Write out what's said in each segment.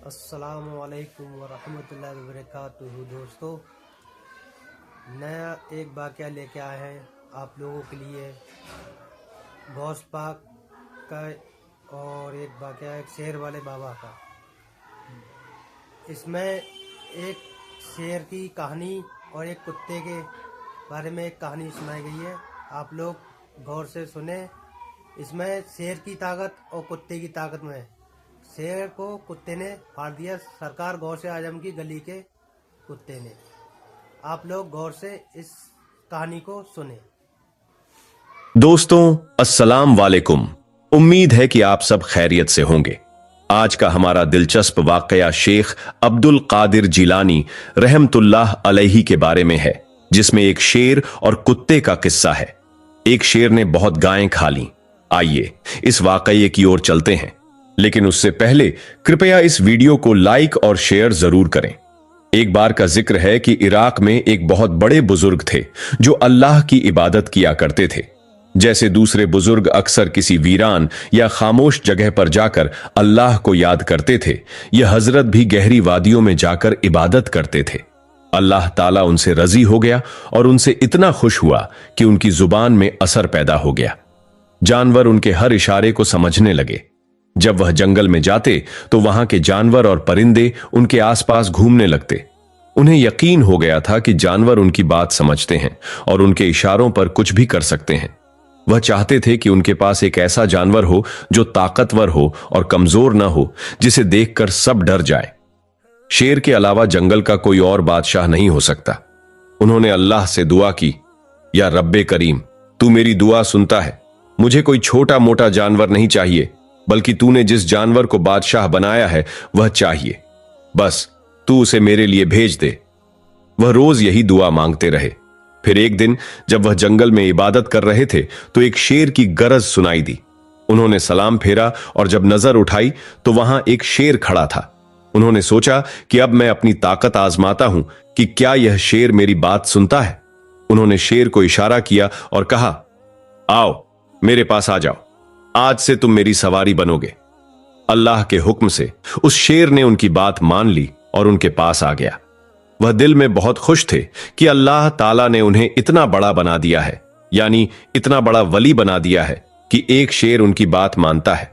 अस्सलामुअलैकुम वरहमतुल्लाहि वबरकातुहू। दोस्तों, नया एक वाक़या लेके आए हैं आप लोगों के लिए गौस पाक का। और एक वाक़या एक शेर वाले बाबा का। इसमें एक शेर की कहानी और एक कुत्ते के बारे में एक कहानी सुनाई गई है। आप लोग गौर से सुने। इसमें शेर की ताकत और कुत्ते की ताकत में है। शेर को कुत्ते ने फाड़ दिया, सरकार गौसे आजम की गली के कुत्ते ने। आप लोग गौर से इस कहानी को सुने। दोस्तों, अस्सलाम वालेकुम। उम्मीद है कि आप सब खैरियत से होंगे। आज का हमारा दिलचस्प वाकया शेख अब्दुल कादिर जिलानी रहमतुल्लाह अलैहि के बारे में है, जिसमें एक शेर और कुत्ते का किस्सा है। एक शेर ने बहुत गायें खा लीं। आइए इस वाकये की ओर चलते हैं, लेकिन उससे पहले कृपया इस वीडियो को लाइक और शेयर जरूर करें। एक बार का जिक्र है कि इराक में एक बहुत बड़े बुजुर्ग थे जो अल्लाह की इबादत किया करते थे। जैसे दूसरे बुजुर्ग अक्सर किसी वीरान या खामोश जगह पर जाकर अल्लाह को याद करते थे, यह हजरत भी गहरी वादियों में जाकर इबादत करते थे। अल्लाह ताला उनसे रजी हो गया और उनसे इतना खुश हुआ कि उनकी जुबान में असर पैदा हो गया। जानवर उनके हर इशारे को समझने लगे। जब वह जंगल में जाते तो वहां के जानवर और परिंदे उनके आसपास घूमने लगते। उन्हें यकीन हो गया था कि जानवर उनकी बात समझते हैं और उनके इशारों पर कुछ भी कर सकते हैं। वह चाहते थे कि उनके पास एक ऐसा जानवर हो जो ताकतवर हो और कमजोर ना हो, जिसे देखकर सब डर जाए। शेर के अलावा जंगल का कोई और बादशाह नहीं हो सकता। उन्होंने अल्लाह से दुआ की, या रब्बे करीम, तू मेरी दुआ सुनता है। मुझे कोई छोटा मोटा जानवर नहीं चाहिए, बल्कि तूने जिस जानवर को बादशाह बनाया है वह चाहिए। बस तू उसे मेरे लिए भेज दे। वह रोज यही दुआ मांगते रहे। फिर एक दिन जब वह जंगल में इबादत कर रहे थे तो एक शेर की गरज सुनाई दी। उन्होंने सलाम फेरा और जब नजर उठाई तो वहां एक शेर खड़ा था। उन्होंने सोचा कि अब मैं अपनी ताकत आजमाता हूं कि क्या यह शेर मेरी बात सुनता है। उन्होंने शेर को इशारा किया और कहा, आओ मेरे पास आ जाओ, आज से तुम मेरी सवारी बनोगे। अल्लाह के हुक्म से उस शेर ने उनकी बात मान ली और उनके पास आ गया। वह दिल में बहुत खुश थे कि अल्लाह ताला ने उन्हें इतना बड़ा बना दिया है, यानी इतना बड़ा वली बना दिया है कि एक शेर उनकी बात मानता है।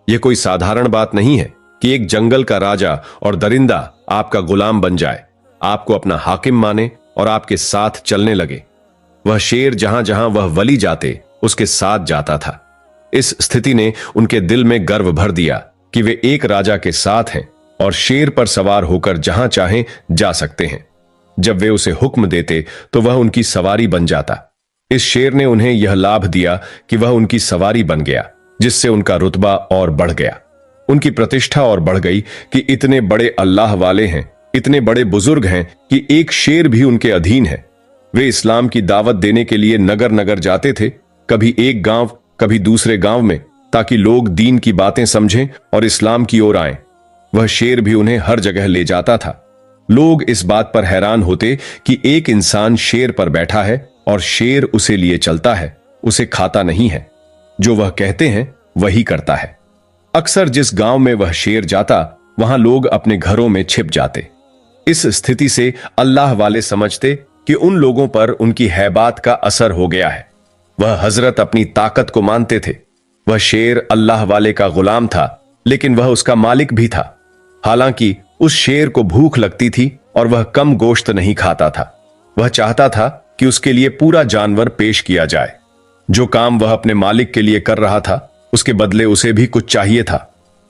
यह कोई साधारण बात नहीं है कि एक जंगल का राजा और दरिंदा आपका गुलाम बन जाए, आपको अपना हाकिम माने और आपके साथ चलने लगे। वह शेर जहां जहां वह वली जाते उसके साथ जाता था। इस स्थिति ने उनके दिल में गर्व भर दिया कि वे एक राजा के साथ हैं और शेर पर सवार होकर जहां चाहें जा सकते हैं। जब वे उसे हुक्म देते तो वह उनकी सवारी बन जाता। इस शेर ने उन्हें यह लाभ दिया कि वह उनकी सवारी बन गया, जिससे उनका रुतबा और बढ़ गया। उनकी प्रतिष्ठा और बढ़ गई कि इतने बड़े अल्लाह वाले हैं, इतने बड़े बुजुर्ग हैं कि एक शेर भी उनके अधीन है। वे इस्लाम की दावत देने के लिए नगर नगर जाते थे, कभी एक गांव कभी दूसरे गांव में, ताकि लोग दीन की बातें समझें और इस्लाम की ओर आएं। वह शेर भी उन्हें हर जगह ले जाता था। लोग इस बात पर हैरान होते कि एक इंसान शेर पर बैठा है और शेर उसे लिए चलता है, उसे खाता नहीं है। जो वह कहते हैं वही करता है। अक्सर जिस गांव में वह शेर जाता वहां लोग अपने घरों में छिप जाते। इस स्थिति से अल्लाह वाले समझते कि उन लोगों पर उनकी हैबात का असर हो गया है। वह हजरत अपनी ताकत को मानते थे। वह शेर अल्लाह वाले का गुलाम था, लेकिन वह उसका मालिक भी था। हालांकि उस शेर को भूख लगती थी और वह कम गोश्त नहीं खाता था। वह चाहता था कि उसके लिए पूरा जानवर पेश किया जाए। जो काम वह अपने मालिक के लिए कर रहा था उसके बदले उसे भी कुछ चाहिए था।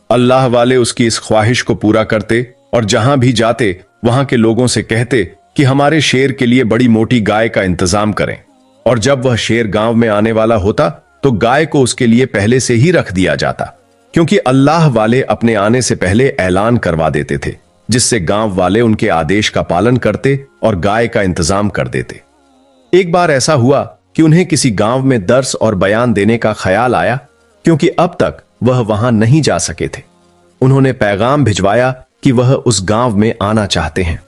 अल्लाह वाले उसकी इस ख्वाहिश को पूरा करते और जहां भी जाते वहां के लोगों से कहते कि हमारे शेर के लिए बड़ी मोटी गाय का इंतजाम करें। और जब वह शेर गांव में आने वाला होता तो गाय को उसके लिए पहले से ही रख दिया जाता, क्योंकि अल्लाह वाले अपने आने से पहले ऐलान करवा देते थे, जिससे गांव वाले उनके आदेश का पालन करते और गाय का इंतजाम कर देते। एक बार ऐसा हुआ कि उन्हें किसी गांव में दर्स और बयान देने का ख्याल आया, क्योंकि अब तक वह वहां नहीं जा सके थे। उन्होंने पैगाम भिजवाया कि वह उस गांव में आना चाहते हैं।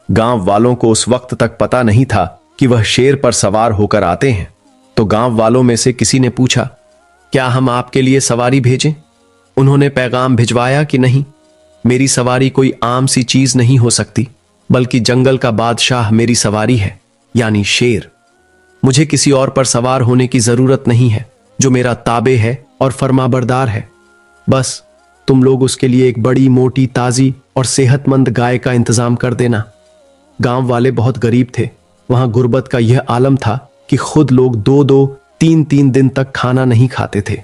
गांव वालों को उस वक्त तक पता नहीं था कि वह शेर पर सवार होकर आते हैं। तो गांव वालों में से किसी ने पूछा, क्या हम आपके लिए सवारी भेजें? उन्होंने पैगाम भिजवाया कि नहीं। मेरी सवारी कोई आम सी चीज नहीं हो सकती, बल्कि जंगल का बादशाह मेरी सवारी है, यानी शेर। मुझे किसी और पर सवार होने की जरूरत नहीं है, जो मेरा ताबे है और फरमाबरदार है। बस तुम लोग उसके लिए एक बड़ी, मोटी, ताजी और सेहतमंद गाय का इंतजाम कर देना। गांव वाले बहुत गरीब थे। वहां गुर्बत का यह आलम था कि खुद लोग 2-2, 3-3 दिन तक खाना नहीं खाते थे।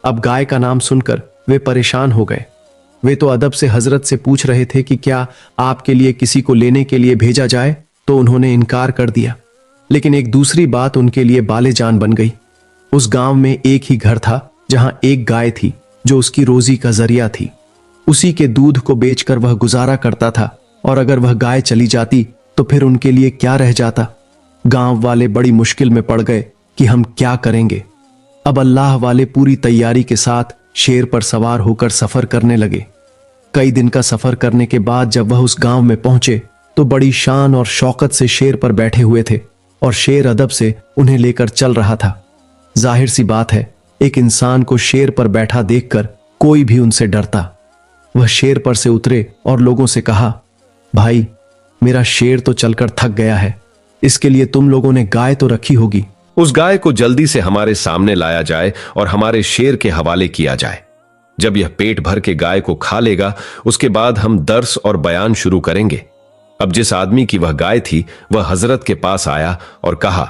अब गाय का नाम सुनकर वे परेशान हो गए। वे तो अदब से हजरत से पूछ रहे थे कि क्या आपके लिए किसी को लेने के लिए भेजा जाए, तो उन्होंने इनकार कर दिया। लेकिन एक दूसरी बात उनके लिए बाले जान बन गई। उस गांव में एक ही घर था जहां एक गाय थी जो उसकी रोजी का जरिया थी। उसी के दूध को बेचकर वह गुजारा करता था, और अगर वह गाय चली जाती तो फिर उनके लिए क्या रह जाता। गांव वाले बड़ी मुश्किल में पड़ गए कि हम क्या करेंगे। अब अल्लाह वाले पूरी तैयारी के साथ शेर पर सवार होकर सफर करने लगे। कई दिन का सफर करने के बाद जब वह उस गांव में पहुंचे तो बड़ी शान और शौकत से शेर पर बैठे हुए थे, और शेर अदब से उन्हें लेकर चल रहा था। जाहिर सी बात है, एक इंसान को शेर पर बैठा देखकर कोई भी उनसे डरता। वह शेर पर से उतरे और लोगों से कहा, भाई, मेरा शेर तो चलकर थक गया है, इसके लिए तुम लोगों ने गाय तो रखी होगी। उस गाय को जल्दी से हमारे सामने लाया जाए और हमारे शेर के हवाले किया जाए। जब यह पेट भर के गाय को खा लेगा, उसके बाद हम दर्स और बयान शुरू करेंगे। अब जिस आदमी की वह गाय थी, वह हजरत के पास आया और कहा,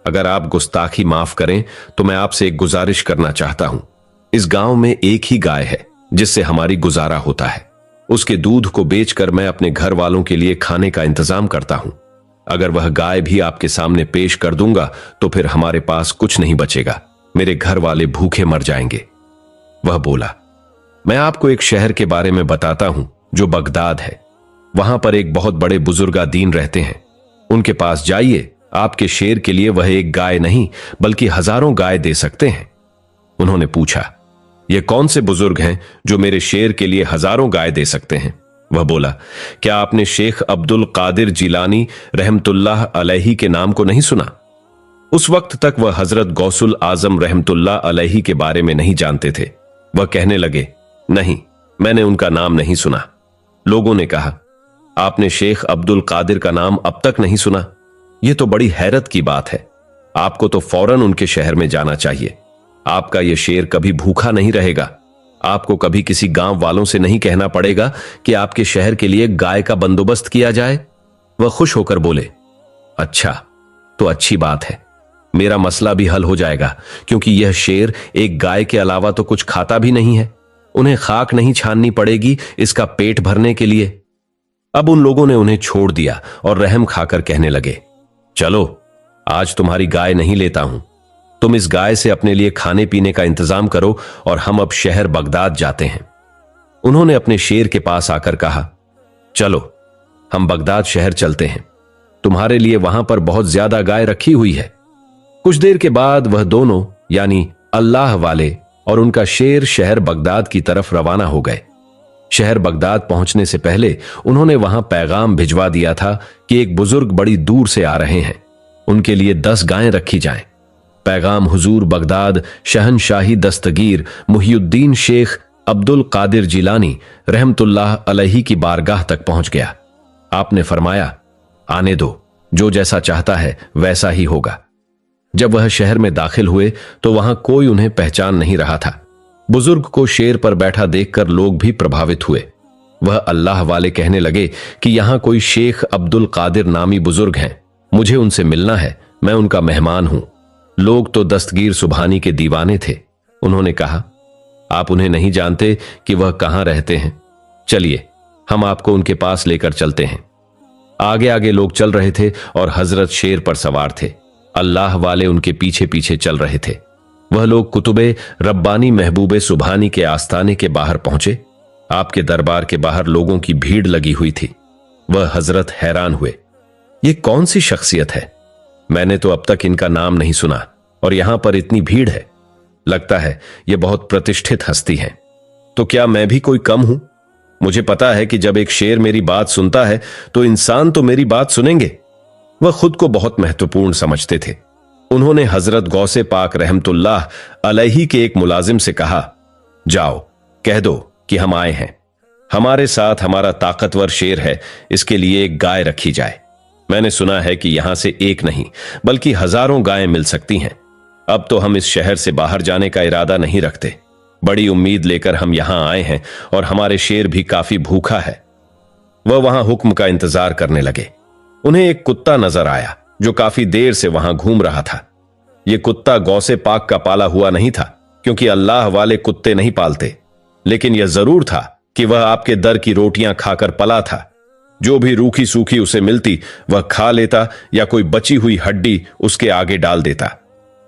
अगर आप गुस्ताखी माफ करें तो मैं आपसे एक गुजारिश करना चाहता हूं। इस गांव में एक ही गाय है जिससे हमारी गुजारा होता है। उसके दूध को बेचकर मैं अपने घर वालों के लिए खाने का इंतजाम करता हूं। अगर वह गाय भी आपके सामने पेश कर दूंगा तो फिर हमारे पास कुछ नहीं बचेगा, मेरे घर वाले भूखे मर जाएंगे। वह बोला, मैं आपको एक शहर के बारे में बताता हूं जो बगदाद है। वहां पर एक बहुत बड़े बुजुर्गादीन रहते हैं। उनके पास जाइए, आपके शेर के लिए वह एक गाय नहीं बल्कि हजारों गाय दे सकते हैं। उन्होंने पूछा, ये कौन से बुजुर्ग हैं जो मेरे शेर के लिए हजारों गाय दे सकते हैं? वह बोला, क्या आपने शेख अब्दुल कादिर जिलानी रहमतुल्लाह अलैही के नाम को नहीं सुना? उस वक्त तक वह हजरत गौसुल आजम रहमतुल्लाह अलैही के बारे में नहीं जानते थे। वह कहने लगे, नहीं, मैंने उनका नाम नहीं सुना। लोगों ने कहा, आपने शेख अब्दुल कादिर का नाम अब तक नहीं सुना? यह तो बड़ी हैरत की बात है। आपको तो फौरन उनके शहर में जाना चाहिए। आपका यह शेर कभी भूखा नहीं रहेगा। आपको कभी किसी गांव वालों से नहीं कहना पड़ेगा कि आपके शहर के लिए गाय का बंदोबस्त किया जाए। वह खुश होकर बोले, अच्छा, तो अच्छी बात है, मेरा मसला भी हल हो जाएगा, क्योंकि यह शेर एक गाय के अलावा तो कुछ खाता भी नहीं है। उन्हें खाक नहीं छाननी पड़ेगी इसका पेट भरने के लिए। अब उन लोगों ने उन्हें छोड़ दिया और रहम खाकर कहने लगे, चलो, आज तुम्हारी गाय नहीं लेता हूं। तुम इस गाय से अपने लिए खाने पीने का इंतजाम करो और हम अब शहर बगदाद जाते हैं। उन्होंने अपने शेर के पास आकर कहा, चलो, हम बगदाद शहर चलते हैं। तुम्हारे लिए वहां पर बहुत ज्यादा गाय रखी हुई है। कुछ देर के बाद वह दोनों, यानी अल्लाह वाले और उनका शेर, शहर बगदाद की तरफ रवाना हो गए। शहर बगदाद पहुंचने से पहले उन्होंने वहां पैगाम भिजवा दिया था कि एक बुजुर्ग बड़ी दूर से आ रहे हैं, उनके लिए 10 गायें रखी जाएं। पैगाम हुजूर बगदाद शहनशाही दस्तगीर मुहियुद्दीन शेख अब्दुल कादिर जिलानी रहमतुल्लाह अलैही की बारगाह तक पहुंच गया। आपने फरमाया, आने दो, जो जैसा चाहता है वैसा ही होगा। जब वह शहर में दाखिल हुए तो वहां कोई उन्हें पहचान नहीं रहा था। बुजुर्ग को शेर पर बैठा देखकर लोग भी प्रभावित हुए। वह अल्लाह वाले कहने लगे कि यहां कोई शेख अब्दुल कादिर नामी बुजुर्ग हैं, मुझे उनसे मिलना है, मैं उनका मेहमान हूं। लोग तो दस्तगीर सुबहानी के दीवाने थे। उन्होंने कहा, आप उन्हें नहीं जानते कि वह कहां रहते हैं? चलिए, हम आपको उनके पास लेकर चलते हैं। आगे आगे लोग चल रहे थे और हजरत शेर पर सवार थे। अल्लाह वाले उनके पीछे पीछे चल रहे थे। वह लोग कुतुबे रब्बानी महबूबे सुबहानी के आस्थाने के बाहर पहुंचे। आपके दरबार के बाहर लोगों की भीड़ लगी हुई थी। वह हजरत हैरान हुए, ये कौन सी शख्सियत है? मैंने तो अब तक इनका नाम नहीं सुना और यहां पर इतनी भीड़ है। लगता है यह बहुत प्रतिष्ठित हस्ती है। तो क्या मैं भी कोई कम हूं? मुझे पता है कि जब एक शेर मेरी बात सुनता है तो इंसान तो मेरी बात सुनेंगे। वह खुद को बहुत महत्वपूर्ण समझते थे। उन्होंने हजरत गौसे पाक रहमतुल्लाह अलैही के एक मुलाजिम से कहा, जाओ, कह दो कि हम आए हैं। हमारे साथ हमारा ताकतवर शेर है, इसके लिए एक गाय रखी जाए। मैंने सुना है कि यहां से एक नहीं बल्कि हजारों गायें मिल सकती हैं। अब तो हम इस शहर से बाहर जाने का इरादा नहीं रखते। बड़ी उम्मीद लेकर हम यहां आए हैं और हमारे शेर भी काफी भूखा है। वह वहां हुक्म का इंतजार करने लगे। उन्हें एक कुत्ता नजर आया जो काफी देर से वहां घूम रहा था। यह कुत्ता गौसे पाक का पाला हुआ नहीं था, क्योंकि अल्लाह वाले कुत्ते नहीं पालते, लेकिन यह जरूर था कि वह आपके दर की रोटियां खाकर पला था। जो भी रूखी सूखी उसे मिलती वह खा लेता या कोई बची हुई हड्डी उसके आगे डाल देता।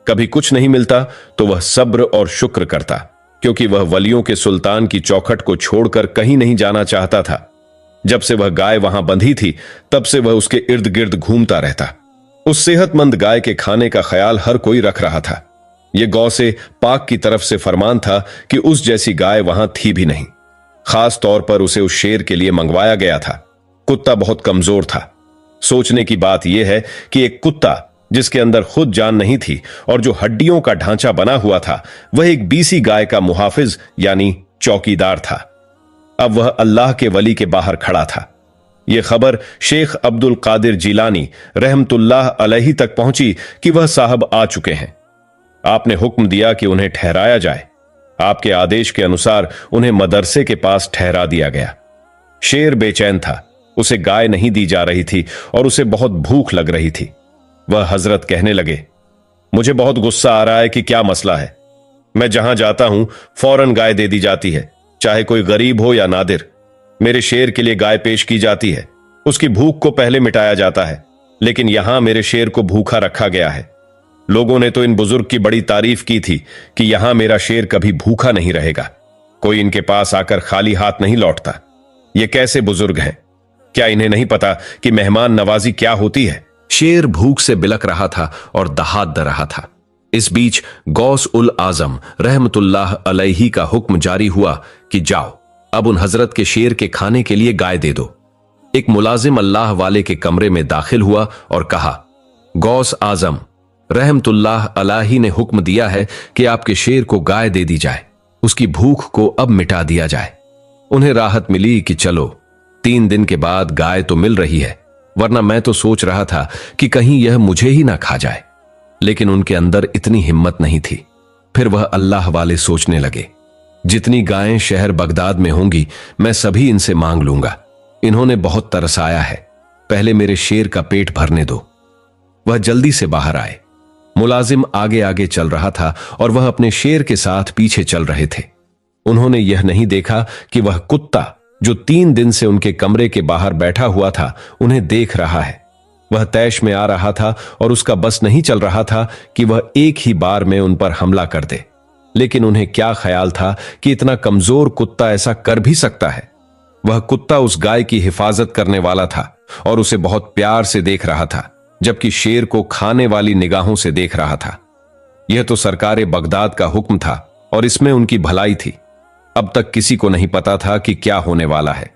कभी कुछ नहीं मिलता तो वह सब्र और शुक्र करता, क्योंकि वह वलियों के सुल्तान की चौखट को छोड़कर कहीं नहीं जाना चाहता था। जब से वह गाय वहां बंधी थी तब से वह उसके इर्द गिर्द घूमता रहता। उस सेहतमंद गाय के खाने का ख्याल हर कोई रख रहा था। यह गौ से पाक की तरफ से फरमान था कि उस जैसी गाय वहां थी भी नहीं। खास तौर पर उसे उस शेर के लिए मंगवाया गया था। कुत्ता बहुत कमजोर था। सोचने की बात यह है कि एक कुत्ता जिसके अंदर खुद जान नहीं थी और जो हड्डियों का ढांचा बना हुआ था, वह एक बीसी गाय का मुहाफिज यानी चौकीदार था। अब वह अल्लाह के वली के बाहर खड़ा था। यह खबर शेख अब्दुल कादिर जिलानी रहमतुल्लाह अलैहि तक पहुंची कि वह साहब आ चुके हैं। आपने हुक्म दिया कि उन्हें ठहराया जाए। आपके आदेश के अनुसार उन्हें मदरसे के पास ठहरा दिया गया। शेर बेचैन था। उसे गाय नहीं दी जा रही थी और उसे बहुत भूख लग रही थी। वह हजरत कहने लगे, मुझे बहुत गुस्सा आ रहा है कि क्या मसला है। मैं जहां जाता हूं फौरन गाय दे दी जाती है, चाहे कोई गरीब हो या नादिर। मेरे शेर के लिए गाय पेश की जाती है, उसकी भूख को पहले मिटाया जाता है, लेकिन यहां मेरे शेर को भूखा रखा गया है। लोगों ने तो इन बुजुर्ग की बड़ी तारीफ की थी कि यहां मेरा शेर कभी भूखा नहीं रहेगा। कोई इनके पास आकर खाली हाथ नहीं लौटता। ये कैसे बुजुर्ग हैं? क्या इन्हें नहीं पता कि मेहमान नवाजी क्या होती है? शेर भूख से बिलक रहा था और दहाड़ दे रहा था। इस बीच गौस उल आजम रहमतुल्लाह अलैहि का हुक्म जारी हुआ कि जाओ, अब उन हजरत के शेर के खाने के लिए गाय दे दो। एक मुलाजिम अल्लाह वाले के कमरे में दाखिल हुआ और कहा, गौस आजम रहमतुल्लाह अलैहि ने हुक्म दिया है कि आपके शेर को गाय दे दी जाए, उसकी भूख को अब मिटा दिया जाए। उन्हें राहत मिली कि चलो 3 दिन के बाद गाय तो मिल रही है, वरना मैं तो सोच रहा था कि कहीं यह मुझे ही ना खा जाए। लेकिन उनके अंदर इतनी हिम्मत नहीं थी। फिर वह अल्लाह वाले सोचने लगे, जितनी गायें शहर बगदाद में होंगी मैं सभी इनसे मांग लूंगा। इन्होंने बहुत तरसाया है, पहले मेरे शेर का पेट भरने दो। वह जल्दी से बाहर आए। मुलाजिम आगे आगे चल रहा था और वह अपने शेर के साथ पीछे चल रहे थे। उन्होंने यह नहीं देखा कि वह कुत्ता जो 3 दिन से उनके कमरे के बाहर बैठा हुआ था उन्हें देख रहा है। वह तैश में आ रहा था और उसका बस नहीं चल रहा था कि वह एक ही बार में उन पर हमला कर दे। लेकिन उन्हें क्या ख्याल था कि इतना कमजोर कुत्ता ऐसा कर भी सकता है। वह कुत्ता उस गाय की हिफाजत करने वाला था और उसे बहुत प्यार से देख रहा था, जबकि शेर को खाने वाली निगाहों से देख रहा था। यह तो सरकार बगदाद का हुक्म था और इसमें उनकी भलाई थी। अब तक किसी को नहीं पता था कि क्या होने वाला है।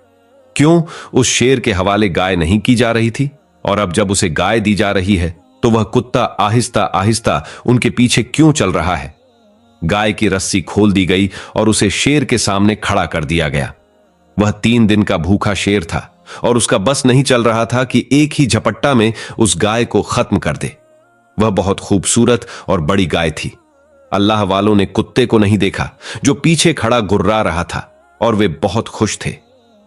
क्यों उस शेर के हवाले गाय नहीं की जा रही थी, और अब जब उसे गाय दी जा रही है तो वह कुत्ता आहिस्ता आहिस्ता उनके पीछे क्यों चल रहा है। गाय की रस्सी खोल दी गई और उसे शेर के सामने खड़ा कर दिया गया। वह 3 दिन का भूखा शेर था और उसका बस नहीं चल रहा था कि एक ही झपट्टा में उस गाय को खत्म कर दे। वह बहुत खूबसूरत और बड़ी गाय थी। अल्लाह वालों ने कुत्ते को नहीं देखा जो पीछे खड़ा गुर्रा रहा था, और वे बहुत खुश थे।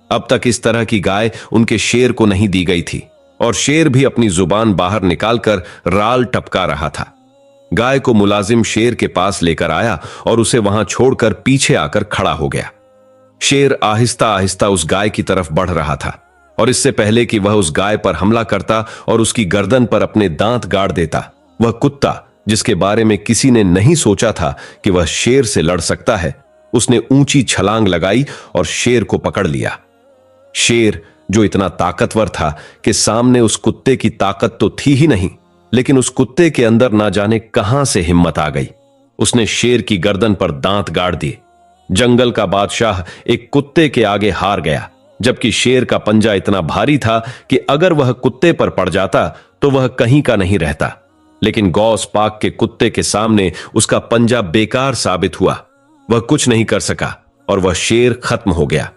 अब तक इस तरह की गाय उनके शेर को नहीं दी गई थी, और शेर भी अपनी जुबान बाहर निकालकर राल टपका रहा था। गाय को मुलाजिम शेर के पास लेकर आया और उसे वहां छोड़कर पीछे आकर खड़ा हो गया। शेर आहिस्ता आहिस्ता उस गाय की तरफ बढ़ रहा था, और इससे पहले कि वह उस गाय पर हमला करता और उसकी गर्दन पर अपने दांत गाड़ देता, वह कुत्ता जिसके बारे में किसी ने नहीं सोचा था कि वह शेर से लड़ सकता है, उसने ऊंची छलांग लगाई और शेर को पकड़ लिया। शेर जो इतना ताकतवर था कि सामने उस कुत्ते की ताकत तो थी ही नहीं, लेकिन उस कुत्ते के अंदर ना जाने कहां से हिम्मत आ गई। उसने शेर की गर्दन पर दांत गाड़ दिए। जंगल का बादशाह एक कुत्ते के आगे हार गया, जबकि शेर का पंजा इतना भारी था कि अगर वह कुत्ते पर पड़ जाता तो वह कहीं का नहीं रहता। लेकिन गौस पाक के कुत्ते के सामने उसका पंजा बेकार साबित हुआ। वह कुछ नहीं कर सका और वह शेर खत्म हो गया।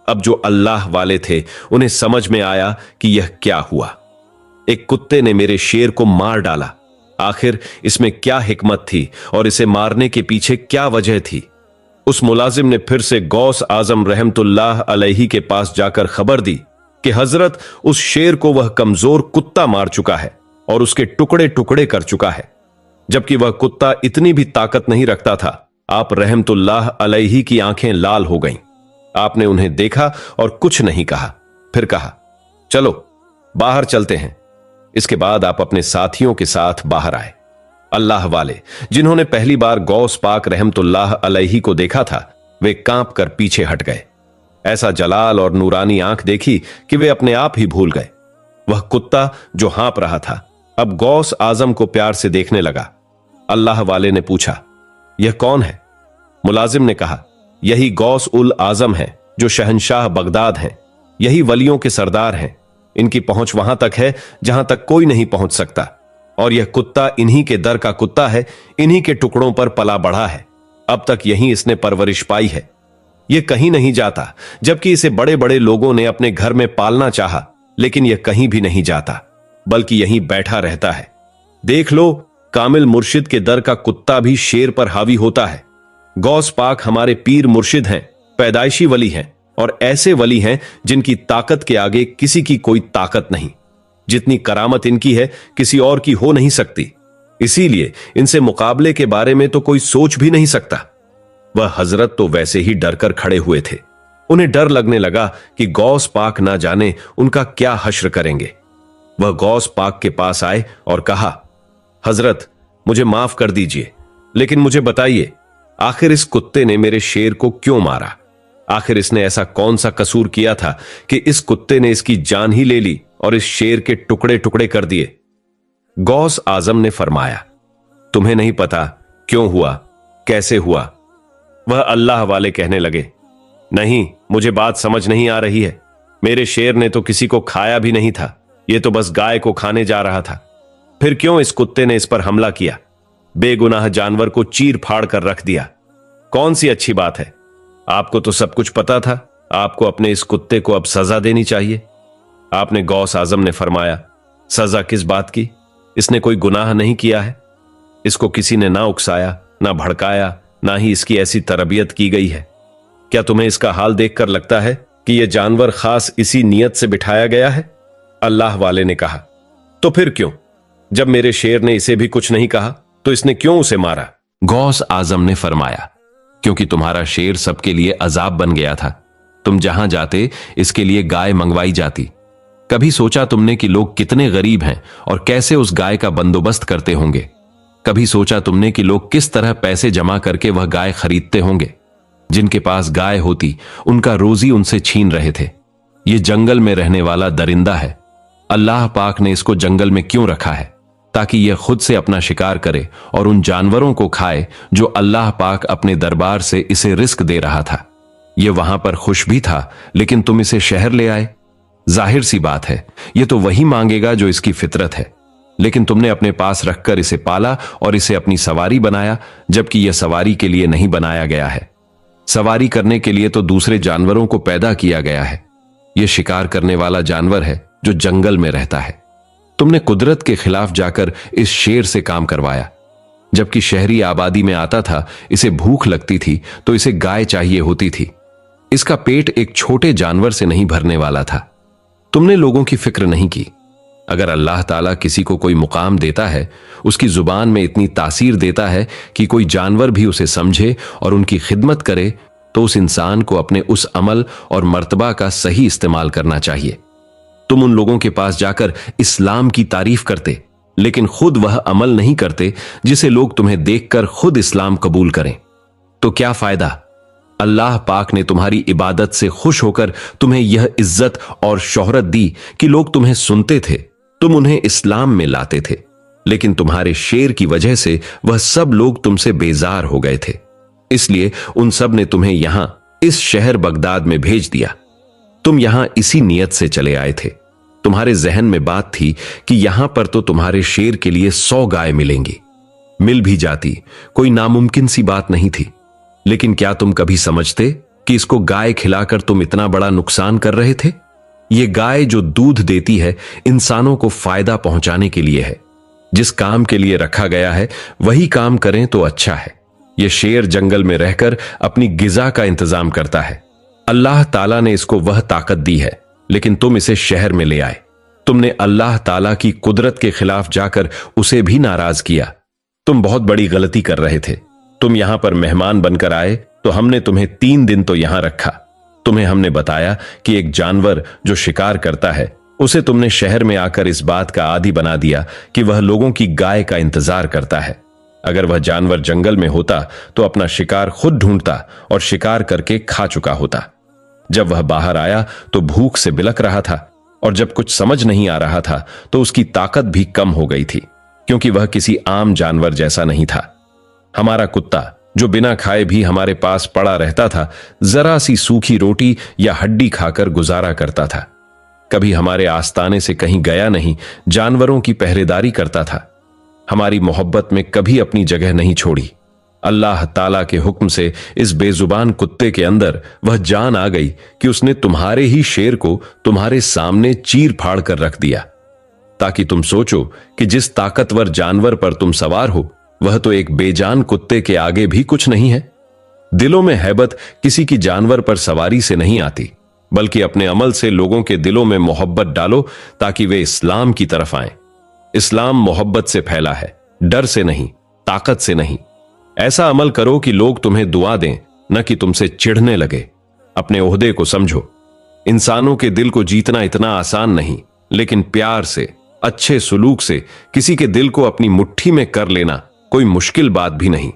अब जो अल्लाह वाले थे उन्हें समझ में आया कि यह क्या हुआ। एक कुत्ते ने मेरे शेर को मार डाला। आखिर इसमें क्या हिकमत थी और इसे मारने के पीछे क्या वजह थी? उस मुलाजिम ने फिर से गौस आजम रहमतुल्लाह अलैहि के पास जाकर खबर दी कि हजरत, उस शेर को वह कमजोर कुत्ता मार चुका है और उसके टुकड़े टुकड़े कर चुका है, जबकि वह कुत्ता इतनी भी ताकत नहीं रखता था। आप रहमतुल्लाह अलैहि की आंखें लाल हो गईं। आपने उन्हें देखा और कुछ नहीं कहा। फिर कहा, चलो बाहर चलते हैं। इसके बाद आप अपने साथियों के साथ बाहर आए। अल्लाह वाले जिन्होंने पहली बार गौस पाक रहमतुल्लाह अलैहि को देखा था, वे कांप कर पीछे हट गए। ऐसा जलाल और नूरानी आंख देखी कि वे अपने आप ही भूल गए। वह कुत्ता जो हाँप रहा था अब गौस आजम को प्यार से देखने लगा। अल्लाह वाले ने पूछा, यह कौन है? मुलाजिम ने कहा, यही गौस उल आजम है जो शहंशाह बगदाद हैं। यही वलियों के सरदार हैं। इनकी पहुंच वहां तक है जहां तक कोई नहीं पहुंच सकता, और यह कुत्ता इन्हीं के दर का कुत्ता है, इन्हीं के टुकड़ों पर पला बढ़ा है। अब तक यहीं इसने परवरिश पाई है। यह कहीं नहीं जाता, जबकि इसे बड़े बड़े लोगों ने अपने घर में पालना चाहा, लेकिन यह कहीं भी नहीं जाता, बल्कि यहीं बैठा रहता है। देख लो, कामिल मुर्शिद के दर का कुत्ता भी शेर पर हावी होता है। गौस पाक हमारे पीर मुर्शिद हैं, पैदाइशी वली हैं, और ऐसे वली हैं जिनकी ताकत के आगे किसी की कोई ताकत नहीं। जितनी करामत इनकी है किसी और की हो नहीं सकती। इसीलिए इनसे मुकाबले के बारे में तो कोई सोच भी नहीं सकता। वह हजरत तो वैसे ही डर कर खड़े हुए थे। उन्हें डर लगने लगा कि गौस पाक ना जाने उनका क्या हश्र करेंगे। वह गौस पाक के पास आए और कहा, हजरत, मुझे माफ कर दीजिए, लेकिन मुझे बताइए, आखिर इस कुत्ते ने मेरे शेर को क्यों मारा? आखिर इसने ऐसा कौन सा कसूर किया था कि इस कुत्ते ने इसकी जान ही ले ली और इस शेर के टुकड़े टुकड़े कर दिए? गौस आजम ने फरमाया, तुम्हें नहीं पता क्यों हुआ, कैसे हुआ? वह अल्लाह वाले कहने लगे, नहीं, मुझे बात समझ नहीं आ रही है। मेरे शेर ने तो किसी को खाया भी नहीं था, यह तो बस गाय को खाने जा रहा था। फिर क्यों इस कुत्ते ने इस पर हमला किया? बेगुनाह जानवर को चीर फाड़ कर रख दिया। कौन सी अच्छी बात है? आपको तो सब कुछ पता था। आपको अपने इस कुत्ते को अब सजा देनी चाहिए। आपने गौस आजम ने फरमाया, सजा किस बात की? इसने कोई गुनाह नहीं किया है। इसको किसी ने ना उकसाया, ना भड़काया, ना ही इसकी ऐसी तरबियत की गई है। क्या तुम्हें इसका हाल देखकर लगता है कि यह जानवर खास इसी नियत से बिठाया गया है? अल्लाह वाले ने कहा, तो फिर क्यों? जब मेरे शेर ने इसे भी कुछ नहीं कहा तो इसने क्यों उसे मारा? गौस आजम ने फरमाया, क्योंकि तुम्हारा शेर सबके लिए अजाब बन गया था। तुम जहां जाते इसके लिए गाय मंगवाई जाती। कभी सोचा तुमने कि लोग कितने गरीब हैं और कैसे उस गाय का बंदोबस्त करते होंगे? कभी सोचा तुमने कि लोग किस तरह पैसे जमा करके वह गाय खरीदते होंगे? जिनके पास गाय होती उनका रोजी उनसे छीन रहे थे। ये जंगल में रहने वाला दरिंदा है। अल्लाह पाक ने इसको जंगल में क्यों रखा है? ताकि यह खुद से अपना शिकार करे और उन जानवरों को खाए जो अल्लाह पाक अपने दरबार से इसे रिस्क दे रहा था। यह वहां पर खुश भी था, लेकिन तुम इसे शहर ले आए। जाहिर सी बात है, यह तो वही मांगेगा जो इसकी फितरत है, लेकिन तुमने अपने पास रखकर इसे पाला और इसे अपनी सवारी बनाया, जबकि यह सवारी के लिए नहीं बनाया गया है। सवारी करने के लिए तो दूसरे जानवरों को पैदा किया गया है। यह शिकार करने वाला जानवर है जो जंगल में रहता है। तुमने कुदरत के खिलाफ जाकर इस शेर से काम करवाया। जबकि शहरी आबादी में आता था, इसे भूख लगती थी तो इसे गाय चाहिए होती थी। इसका पेट एक छोटे जानवर से नहीं भरने वाला था। तुमने लोगों की फिक्र नहीं की। अगर अल्लाह ताला किसी को कोई मुकाम देता है, उसकी जुबान में इतनी तासीर देता है कि कोई जानवर भी उसे समझे और उनकी खिदमत करे, तो उस इंसान को अपने उस अमल और मर्तबा का सही इस्तेमाल करना चाहिए। तुम उन लोगों के पास जाकर इस्लाम की तारीफ करते, लेकिन खुद वह अमल नहीं करते जिसे लोग तुम्हें देखकर खुद इस्लाम कबूल करें। तो क्या फायदा? अल्लाह पाक ने तुम्हारी इबादत से खुश होकर तुम्हें यह इज्जत और शोहरत दी कि लोग तुम्हें सुनते थे, तुम उन्हें इस्लाम में लाते थे, लेकिन तुम्हारे शेर की वजह से वह सब लोग तुमसे बेजार हो गए थे। इसलिए उन सब ने तुम्हें यहां इस शहर बगदाद में भेज दिया। तुम यहां इसी नियत से चले आए थे। तुम्हारे जहन में बात थी कि यहां पर तो तुम्हारे शेर के लिए 100 गाय मिलेंगी। मिल भी जाती, कोई नामुमकिन सी बात नहीं थी। लेकिन क्या तुम कभी समझते कि इसको गाय खिलाकर तुम इतना बड़ा नुकसान कर रहे थे? ये गाय जो दूध देती है इंसानों को फायदा पहुंचाने के लिए है। जिस काम के लिए रखा गया है वही काम करें तो अच्छा है। यह शेर जंगल में रहकर अपनी गिजा का इंतजाम करता है। अल्लाह ताला ने इसको वह ताकत दी है, लेकिन तुम इसे शहर में ले आए। तुमने अल्लाह ताला की कुदरत के खिलाफ जाकर उसे भी नाराज किया। तुम बहुत बड़ी गलती कर रहे थे। तुम यहां पर मेहमान बनकर आए तो हमने तुम्हें 3 दिन तो यहां रखा। तुम्हें हमने बताया कि एक जानवर जो शिकार करता है उसे तुमने शहर में आकर इस बात का आदी बना दिया कि वह लोगों की गाय का इंतजार करता है। अगर वह जानवर जंगल में होता तो अपना शिकार खुद ढूंढता और शिकार करके खा चुका होता। जब वह बाहर आया तो भूख से बिलख रहा था, और जब कुछ समझ नहीं आ रहा था तो उसकी ताकत भी कम हो गई थी, क्योंकि वह किसी आम जानवर जैसा नहीं था। हमारा कुत्ता जो बिना खाए भी हमारे पास पड़ा रहता था, जरा सी सूखी रोटी या हड्डी खाकर गुजारा करता था। कभी हमारे आस्ताने से कहीं गया नहीं, जानवरों की पहरेदारी करता था। हमारी मोहब्बत में कभी अपनी जगह नहीं छोड़ी। अल्लाह ताला के हुक्म से इस बेजुबान कुत्ते के अंदर वह जान आ गई कि उसने तुम्हारे ही शेर को तुम्हारे सामने चीर फाड़ कर रख दिया, ताकि तुम सोचो कि जिस ताकतवर जानवर पर तुम सवार हो वह तो एक बेजान कुत्ते के आगे भी कुछ नहीं है। दिलों में हैबत किसी की जानवर पर सवारी से नहीं आती, बल्कि अपने अमल से लोगों के दिलों में मोहब्बत डालो ताकि वे इस्लाम की तरफ आएं। इस्लाम मोहब्बत से फैला है, डर से नहीं, ताकत से नहीं। ऐसा अमल करो कि लोग तुम्हें दुआ दें, न कि तुमसे चिढ़ने लगे। अपने ओहदे को समझो। इंसानों के दिल को जीतना इतना आसान नहीं, लेकिन प्यार से, अच्छे सुलूक से किसी के दिल को अपनी मुट्ठी में कर लेना कोई मुश्किल बात भी नहीं।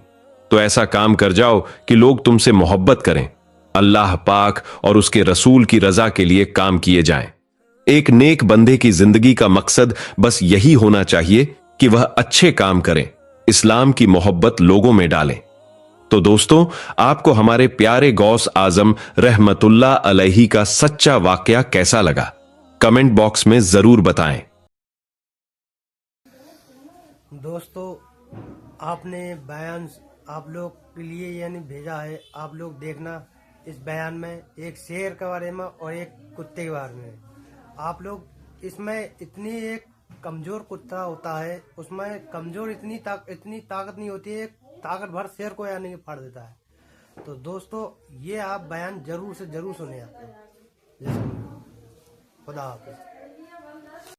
तो ऐसा काम कर जाओ कि लोग तुमसे मोहब्बत करें, अल्लाह पाक और उसके रसूल की रजा के लिए काम किए जाएं। एक नेक बंदे की जिंदगी का मकसद बस यही होना चाहिए कि वह अच्छे काम करें, इस्लाम की मोहब्बत लोगों में डालें। तो दोस्तों, आपको हमारे प्यारे गौस आजम रहमतुल्लाह अलैहि का सच्चा वाकया कैसा लगा? कमेंट बॉक्स में जरूर बताएं। दोस्तों, आपने बयान आप लोग के लिए यानी भेजा है, आप लोग देखना। इस बयान में एक शेर के बारे में और एक कुत्ते के बारे में। आप लोग इसमें इतनी एक कमजोर कुत्ता होता है, उसमें कमजोर इतनी ताकत नहीं होती है, ताकत भर शेर को यानी फाड़ देता है। तो दोस्तों, ये आप बयान जरूर से जरूर सुने। खुदा हाफिज।